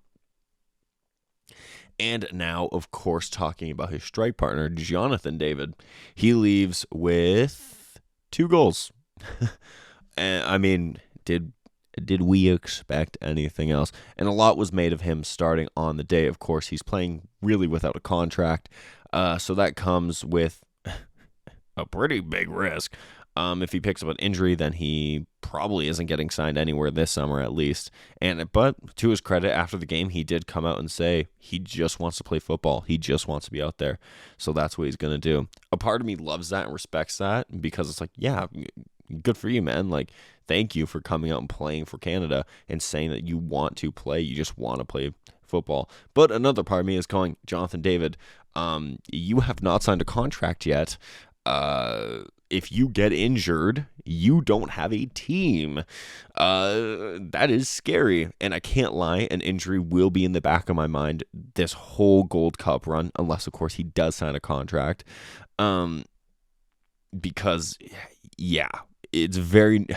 And now, of course, talking about his strike partner, Jonathan David. He leaves with 2 goals. And I mean, did we expect anything else? And a lot was made of him starting on the day. Of course, he's playing really without a contract. So that comes with a pretty big risk. If he picks up an injury, then he probably isn't getting signed anywhere this summer at least. But to his credit, after the game, he did come out and say he just wants to play football. He just wants to be out there. So that's what he's going to do. A part of me loves that and respects that because it's like, yeah, good for you, man. Like, thank you for coming out and playing for Canada and saying that you want to play. You just want to play football. But another part of me is going, Jonathan David, you have not signed a contract yet. If you get injured, you don't have a team. That is scary. And I can't lie, an injury will be in the back of my mind this whole Gold Cup run, unless, of course, he does sign a contract. Because, yeah, it's very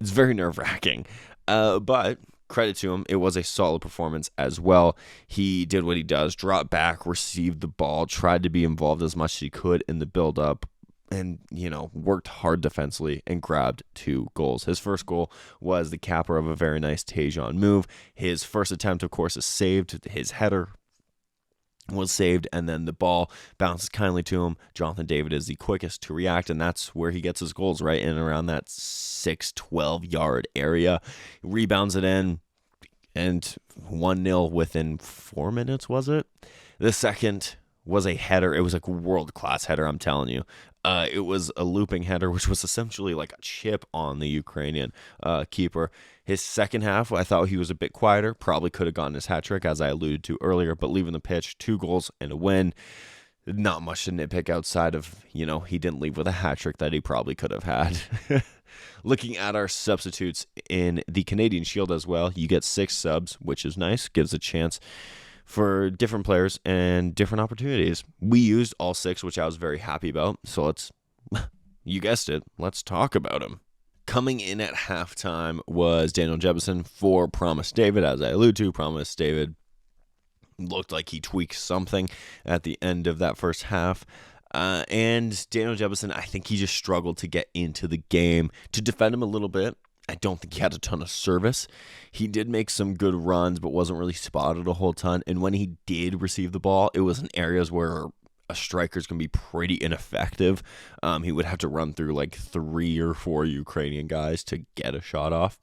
nerve-wracking. But credit to him, it was a solid performance as well. He did what he does, dropped back, received the ball, tried to be involved as much as he could in the build-up, and, worked hard defensively and grabbed 2 goals. His first goal was the capper of a very nice Tajon move. His first attempt, of course, is saved. His header was saved, and then the ball bounces kindly to him. Jonathan David is the quickest to react, and that's where he gets his goals, right in and around that 12-yard area. He rebounds it in, and 1-0 within 4 minutes, was it? The second was a header. It was like a world-class header, I'm telling you. It was a looping header, which was essentially like a chip on the Ukrainian keeper. His second half, I thought he was a bit quieter. Probably could have gotten his hat trick, as I alluded to earlier, but leaving the pitch, 2 goals and a win. Not much to nitpick outside of, he didn't leave with a hat trick that he probably could have had. Looking at our substitutes in the Canadian Shield as well, you get 6 subs, which is nice. Gives a chance for different players and different opportunities. We used all 6, which I was very happy about. So you guessed it, let's talk about them. Coming in at halftime was Daniel Jebison for Promise David. As I alluded to, Promise David looked like he tweaked something at the end of that first half. And Daniel Jebison, I think he just struggled to get into the game. To defend him a little bit, I don't think he had a ton of service. He did make some good runs, but wasn't really spotted a whole ton. And when he did receive the ball, it was in areas where a striker's going to be pretty ineffective. He would have to run through like 3 or 4 Ukrainian guys to get a shot off.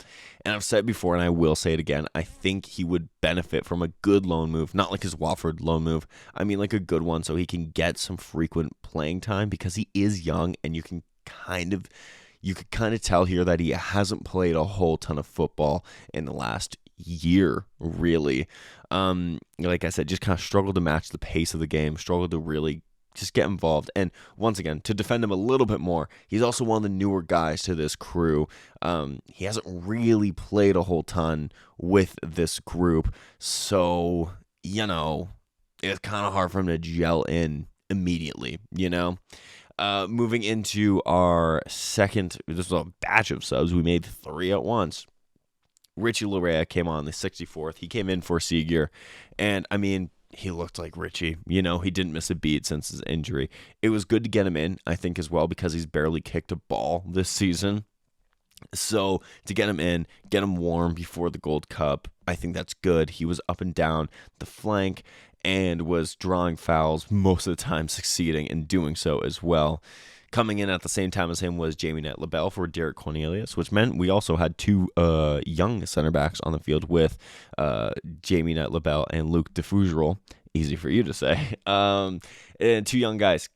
And I've said before, and I will say it again, I think he would benefit from a good loan move. Not like his Watford loan move. I mean like a good one so he can get some frequent playing time because he is young and you could kind of tell here that he hasn't played a whole ton of football in the last year, really. Like I said, just kind of struggled to match the pace of the game, struggled to really just get involved. And once again, to defend him a little bit more, he's also one of the newer guys to this crew. He hasn't really played a whole ton with this group, so, it's kind of hard for him to gel in immediately, Moving into our second, this was a batch of subs. We made 3 at once. Richie Larea came on the 64th. He came in for Seagear. And, I mean, he looked like Richie. You know, he didn't miss a beat since his injury. It was good to get him in, I think, as well, because he's barely kicked a ball this season. So to get him in, get him warm before the Gold Cup, I think that's good. He was up and down the flank and was drawing fouls, most of the time succeeding in doing so as well. Coming in at the same time as him was Jamie Knight-Labelle for Derek Cornelius, which meant we also had two young center backs on the field with Jamie Knight-Labelle and Luc de Fougerolles. Easy for you to say. And two young guys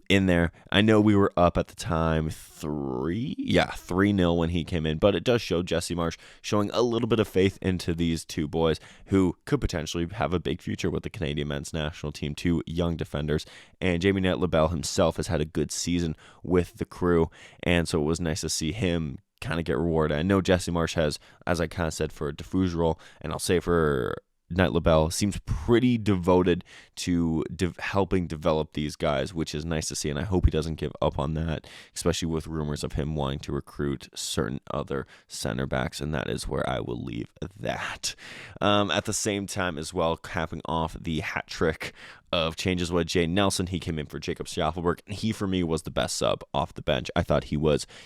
in there. I know we were up at the time 3-0 when he came in, but it does show Jesse Marsch showing a little bit of faith into these two boys who could potentially have a big future with the Canadian men's national team, two young defenders. And Jamie Knight-Labelle himself has had a good season with the Crew, and so it was nice to see him kind of get rewarded. I know Jesse Marsch has, as I kind of said for de Fougerolles, and I'll say for Knight-Labelle, seems pretty devoted to helping develop these guys, which is nice to see, and I hope he doesn't give up on that, especially with rumors of him wanting to recruit certain other center backs, and that is where I will leave that. At the same time as well, capping off the hat trick of changes with Jay Nelson, he came in for Jacob Schaffelberg, and he for me was the best sub off the bench. I thought he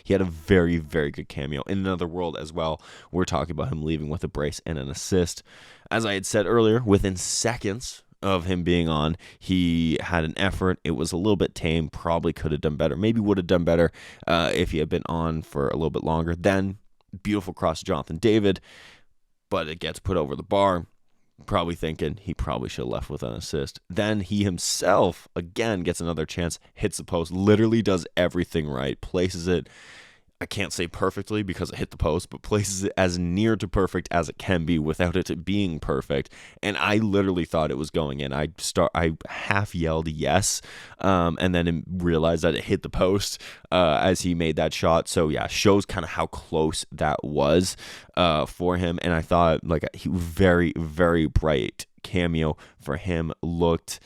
had a very, very good cameo in another world as well. We're talking about him leaving with a brace and an assist. As I had said earlier, within seconds of him being on, he had an effort. It was a little bit tame, probably could have done better, maybe would have done better if he had been on for a little bit longer. Then beautiful cross to Jonathan David, but it gets put over the bar. Probably thinking he probably should have left with an assist. Then he himself, again, gets another chance, hits the post, literally does everything right, places it, I can't say perfectly because it hit the post, but places it as near to perfect as it can be without it being perfect. And I literally thought it was going in. I half yelled yes, and then realized that it hit the post as he made that shot. So yeah, shows kind of how close that was for him. And I thought like he very, very bright cameo for him. Looked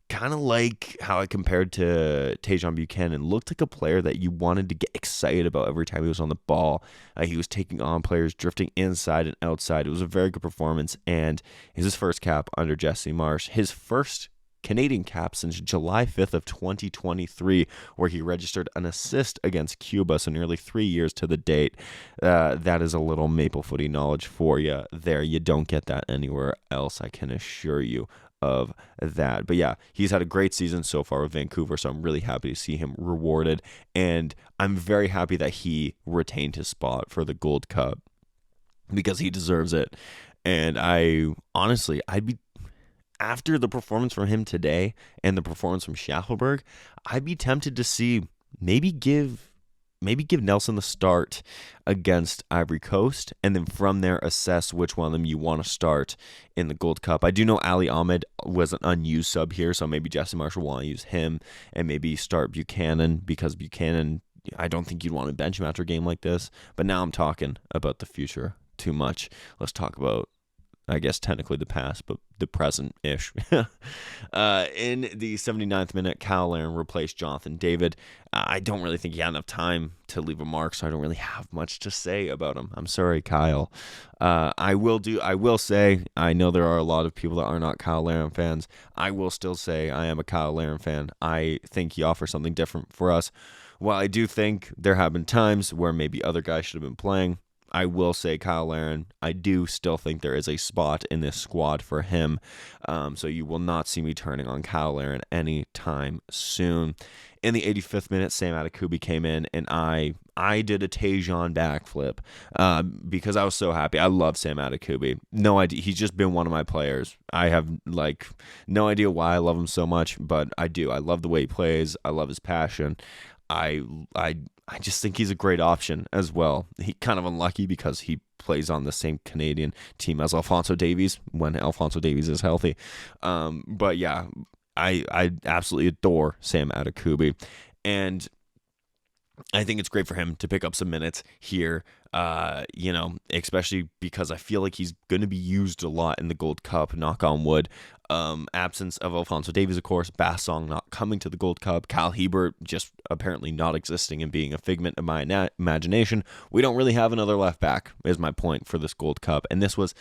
kind of like how I compared to Tajon Buchanan. Looked like a player that you wanted to get excited about every time he was on the ball. He was taking on players, drifting inside and outside. It was a very good performance, and his first cap under Jesse Marsch. His first Canadian cap since July 5th of 2023, where he registered an assist against Cuba, so nearly 3 years to the date. That is a little Maple Footy knowledge for you there. You don't get that anywhere else, I can assure you of that. But yeah, he's had a great season so far with Vancouver, so I'm really happy to see him rewarded, and I'm very happy that he retained his spot for the Gold Cup because he deserves it. And I'd be, after the performance from him today and the performance from Schaffelberg, I'd be tempted to see maybe give Nelson the start against Ivory Coast, and then from there assess which one of them you want to start in the Gold Cup. I do know Ali Ahmed was an unused sub here, so maybe Jesse Marsch will want to use him and maybe start Buchanan, because Buchanan, I don't think you'd want to bench him after a game like this. But now I'm talking about the future too much. Let's talk about, I guess, technically the past, but the present-ish. In the 79th minute, Kyle Larin replaced Jonathan David. I don't really think he had enough time to leave a mark, so I don't really have much to say about him. I'm sorry, Kyle. I will say, I know there are a lot of people that are not Kyle Larin fans. I will still say I am a Kyle Larin fan. I think he offers something different for us. While I do think there have been times where maybe other guys should have been playing, I will say Kyle Larin, I do still think there is a spot in this squad for him. So you will not see me turning on Kyle Larin anytime soon. In the 85th minute, Sam Adekubi came in, and I did a Tajon backflip because I was so happy. I love Sam Adekubi. No idea. He's just been one of my players. I have no idea why I love him so much, but I do. I love the way he plays. I love his passion. I just think he's a great option as well. He kind of unlucky because he plays on the same Canadian team as Alphonso Davies when Alphonso Davies is healthy. But yeah, I absolutely adore Sam Adekubi, and I think it's great for him to pick up some minutes here, especially because I feel like he's going to be used a lot in the Gold Cup, knock on wood. Absence of Alphonso Davies, of course, Bassong not coming to the Gold Cup, Kyle Hebert just apparently not existing and being a figment of my imagination. We don't really have another left back, is my point for this Gold Cup. And this was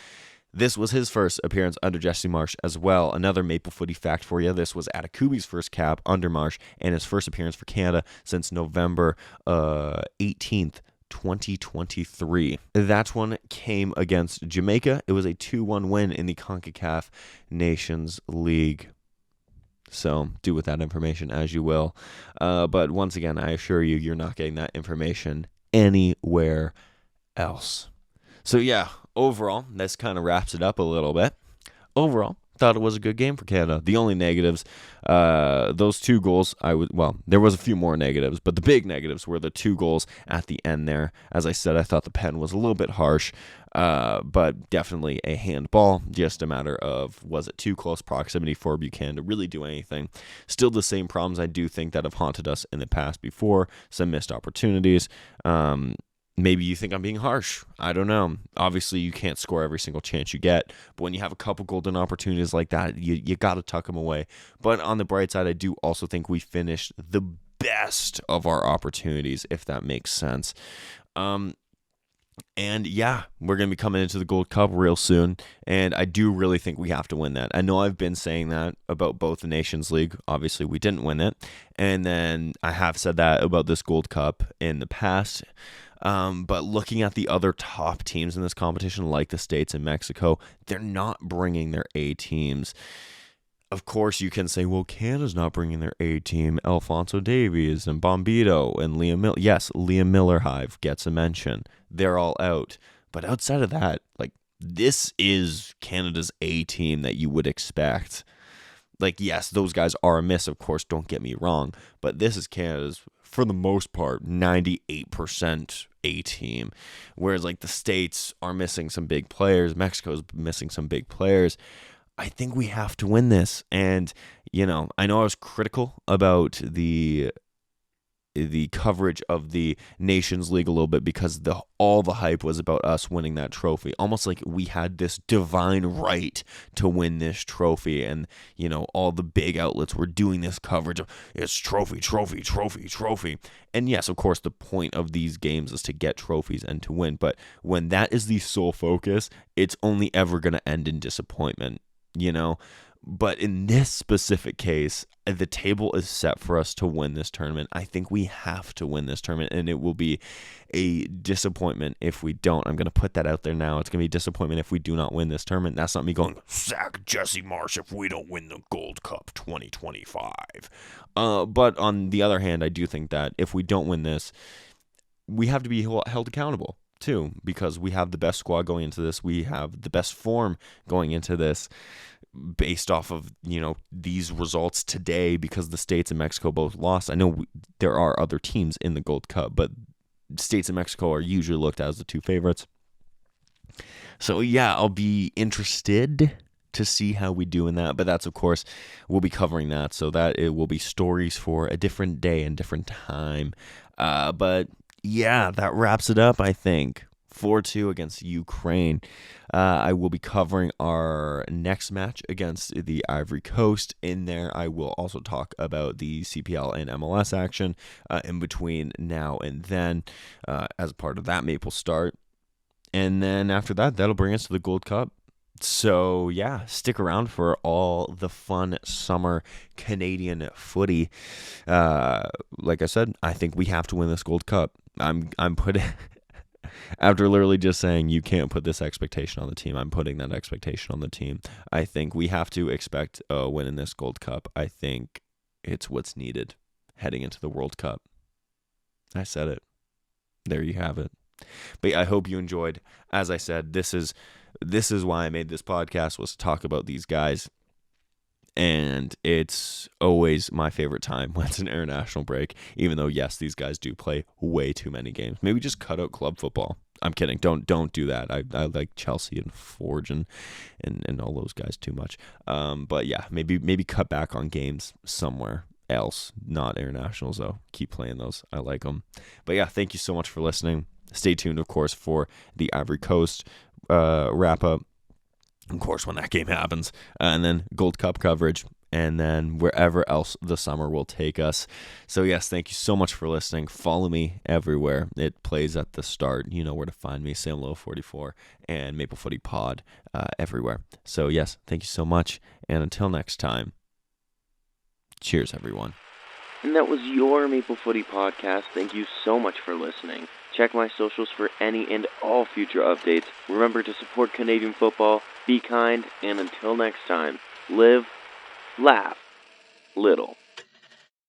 This was his first appearance under Jesse Marsh as well. Another Maple Footy fact for you. This was Atakubi's first cap under Marsh and his first appearance for Canada since November 18th, 2023. That one came against Jamaica. It was a 2-1 win in the CONCACAF Nations League. So do with that information as you will. But once again, I assure you, you're not getting that information anywhere else. So yeah, overall, this kind of wraps it up a little bit. Overall, thought it was a good game for Canada. The only negatives, those 2 goals, there was a few more negatives, but the big negatives were the 2 goals at the end there. As I said, I thought the pen was a little bit harsh, but definitely a handball. Just a matter of, was it too close proximity for Buchanan to really do anything? Still the same problems I do think that have haunted us in the past before. Some missed opportunities. Maybe you think I'm being harsh. I don't know. Obviously, you can't score every single chance you get. But when you have a couple golden opportunities like that, you got to tuck them away. But on the bright side, I do also think we finished the best of our opportunities, if that makes sense. And yeah, we're going to be coming into the Gold Cup real soon. And I do really think we have to win that. I know I've been saying that about both the Nations League. Obviously, we didn't win it. And then I have said that about this Gold Cup in the past. But looking at the other top teams in this competition, like the States and Mexico, they're not bringing their A teams. Of course, you can say, well, Canada's not bringing their A team. Alphonso Davies and Bombito and Liam Miller. Yes, Liam Miller Hive gets a mention. They're all out. But outside of that, like, this is Canada's A team that you would expect. Like, yes, those guys are a miss, of course, don't get me wrong. But this is Canada's, for the most part, 98% A team. Whereas, like, the States are missing some big players. Mexico's missing some big players. I think we have to win this. And, you know I was critical about the coverage of the Nations League a little bit because all the hype was about us winning that trophy. Almost like we had this divine right to win this trophy. And, all the big outlets were doing this coverage of it's trophy, trophy, trophy, trophy. And yes, of course, the point of these games is to get trophies and to win. But when that is the sole focus, it's only ever going to end in disappointment, But in this specific case, the table is set for us to win this tournament. I think we have to win this tournament, and it will be a disappointment if we don't. I'm going to put that out there now. It's going to be a disappointment if we do not win this tournament. That's not me going, sack Jesse Marsh if we don't win the Gold Cup 2025. But on the other hand, I do think that if we don't win this, we have to be held accountable too, because we have the best squad going into this. We have the best form going into this based off of, these results today, because the States and Mexico both lost. I know there are other teams in the Gold Cup, but States and Mexico are usually looked at as the 2 favorites. So yeah, I'll be interested to see how we do in that, but that's, of course, we'll be covering that, so that it will be stories for a different day and different time. But yeah, that wraps it up, I think. 4-2 against Ukraine. I will be covering our next match against the Ivory Coast. In there, I will also talk about the CPL and MLS action in between now and then as a part of that Maple start. And then after that, that'll bring us to the Gold Cup. So yeah, stick around for all the fun summer Canadian footy. Like I said, I think we have to win this Gold Cup. I'm putting... After literally just saying you can't put this expectation on the team, I'm putting that expectation on the team. I think we have to expect a win in this Gold Cup. I think it's what's needed heading into the World Cup. I said it. There you have it. But yeah, I hope you enjoyed. As I said, this is why I made this podcast, was to talk about these guys. And it's always my favorite time when it's an international break, even though, yes, these guys do play way too many games. Maybe just cut out club football. I'm kidding. Don't do that. I like Chelsea and Forge and all those guys too much. But yeah, maybe cut back on games somewhere else, not internationals though. Keep playing those. I like them. But yeah, thank you so much for listening. Stay tuned, of course, for the Ivory Coast wrap up. Of course, when that game happens, and then Gold Cup coverage, and then wherever else the summer will take us. So yes, thank you so much for listening. Follow me everywhere. It plays at the start. You know where to find me, Sam Little 44 and Maple Footy Pod everywhere. So yes, thank you so much, and until next time, cheers, everyone. And that was your Maple Footy podcast. Thank you so much for listening. Check my socials for any and all future updates. Remember to support Canadian football, be kind, and until next time, live, laugh, little.